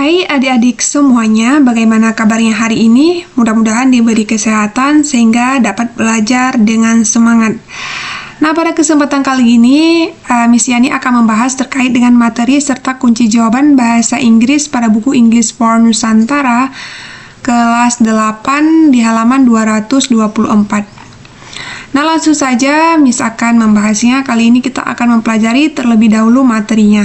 Hai adik-adik semuanya, bagaimana kabarnya hari ini? Mudah-mudahan diberi kesehatan sehingga dapat belajar dengan semangat. Nah, pada kesempatan kali ini, Miss Yani akan membahas terkait dengan materi serta kunci jawaban bahasa Inggris pada buku English for Nusantara kelas 8 di halaman 224. Nah, langsung saja Miss akan membahasnya. Kali ini kita akan mempelajari terlebih dahulu materinya.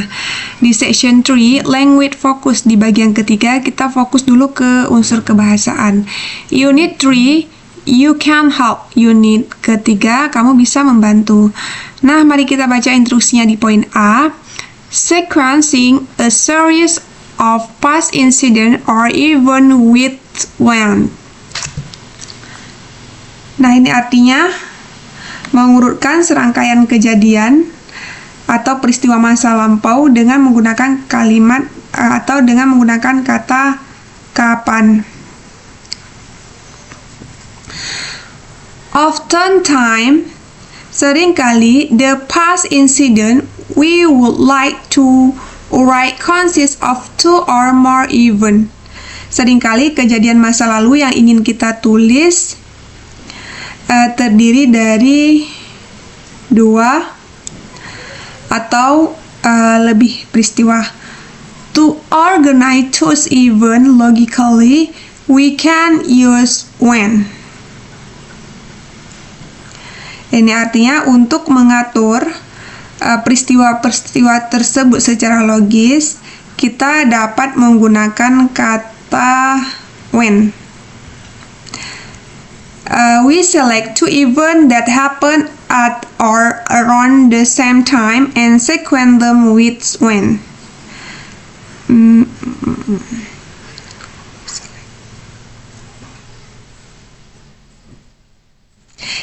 Di section 3, language focus, di bagian ketiga, kita fokus dulu ke unsur kebahasaan. Unit 3, you can help. Unit ketiga, kamu bisa membantu. Nah, mari kita baca instruksinya di poin A. Sequencing a series of past incident or even with when. Nah, ini artinya mengurutkan serangkaian kejadian atau peristiwa masa lampau dengan menggunakan kalimat atau dengan menggunakan kata kapan. Oftentimes, seringkali, the past incident we would like to write consists of two or more events. Seringkali kejadian masa lalu yang ingin kita tulis terdiri dari dua atau lebih peristiwa. To organize those events logically, we can use when. Ini artinya untuk mengatur peristiwa-peristiwa tersebut secara logis, kita dapat menggunakan kata when. We select two events that happen at or around the same time and sequence them with when.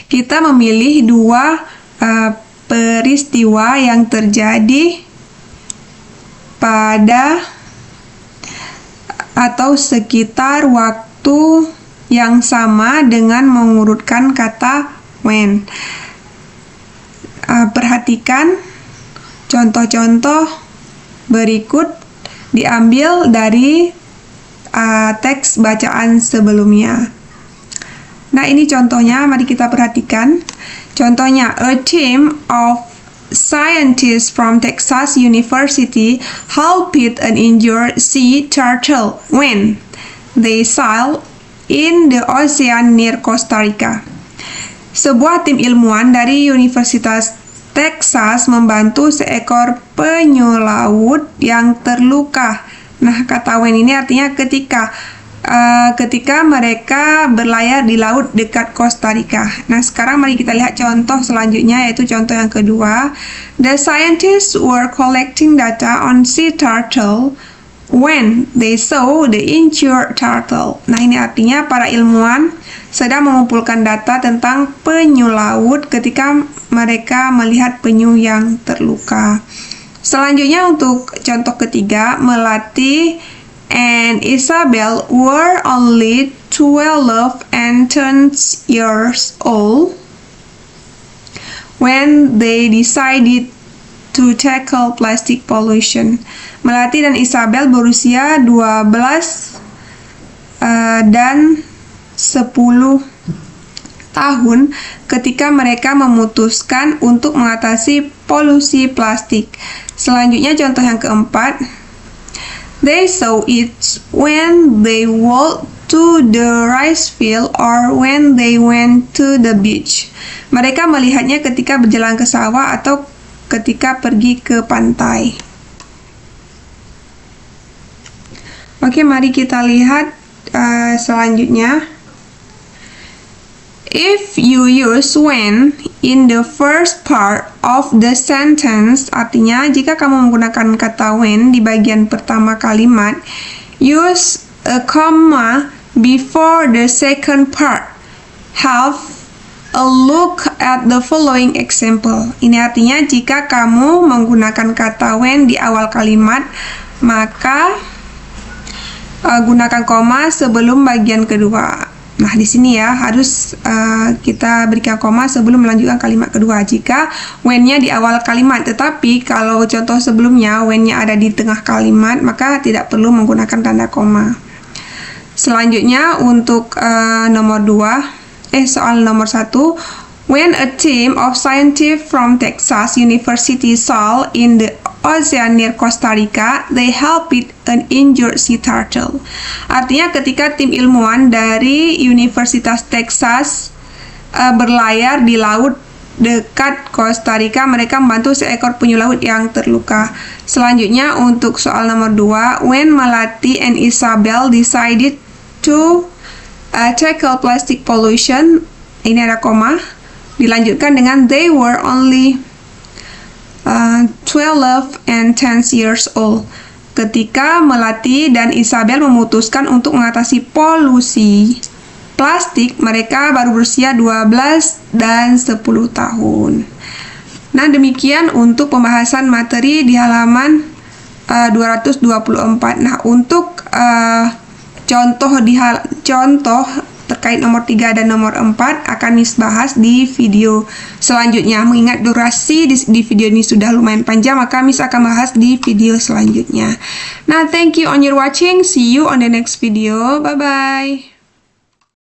Kita memilih dua peristiwa yang terjadi pada atau sekitar waktu yang sama dengan mengurutkan kata when. Perhatikan contoh-contoh berikut diambil dari teks bacaan sebelumnya. Nah, ini contohnya, mari kita perhatikan. Contohnya, a team of scientists from Texas University helped an injured sea turtle when they sailed in the ocean near Costa Rica. Sebuah tim ilmuwan dari Universitas Texas membantu seekor penyu laut yang terluka. Nah, kata when ini artinya ketika mereka berlayar di laut dekat Costa Rica. Nah, sekarang mari kita lihat contoh selanjutnya, yaitu contoh yang kedua. The scientists were collecting data on sea turtle when they saw the injured turtle. Nah, ini artinya para ilmuwan sedang mengumpulkan data tentang penyu laut ketika mereka melihat penyu yang terluka. Selanjutnya untuk contoh ketiga, Melati and Isabel were only 12 and 10 years old when they decided to tackle plastic pollution. Melati dan Isabel berusia 12 dan 10 tahun ketika mereka memutuskan untuk mengatasi polusi plastik. Selanjutnya contoh yang keempat. They saw it when they walked to the rice field or when they went to the beach. Mereka melihatnya ketika berjalan ke sawah atau ketika pergi ke pantai. Oke, mari kita lihat selanjutnya. If you use when in the first part of the sentence, artinya jika kamu menggunakan kata when di bagian pertama kalimat, use a comma before the second part. Have a look at the following example. Ini artinya jika kamu menggunakan kata when di awal kalimat, maka gunakan koma sebelum bagian kedua. Nah, di sini ya harus kita berikan koma sebelum melanjutkan kalimat kedua jika when-nya di awal kalimat. Tetapi kalau contoh sebelumnya when-nya ada di tengah kalimat, maka tidak perlu menggunakan tanda koma. Selanjutnya untuk soal nomor 1. When a team of scientists from Texas University saw in the ocean near Costa Rica, they helped an injured sea turtle. Artinya ketika tim ilmuwan dari Universitas Texas berlayar di laut dekat Costa Rica, mereka membantu seekor penyu laut yang terluka. Selanjutnya untuk soal nomor 2, when Melati and Isabel decided to tackle plastic pollution, ini ada koma, dilanjutkan dengan they were only 12 and 10 years old. Ketika Melati dan Isabel memutuskan untuk mengatasi polusi plastik, mereka baru berusia 12 dan 10 tahun. Nah, demikian untuk pembahasan materi di halaman 224. Nah, untuk contoh terkait nomor 3 dan nomor 4 akan dibahas di video selanjutnya. Mengingat durasi di video ini sudah lumayan panjang, maka Miss akan bahas di video selanjutnya. Nah, thank you on your watching. See you on the next video. Bye-bye.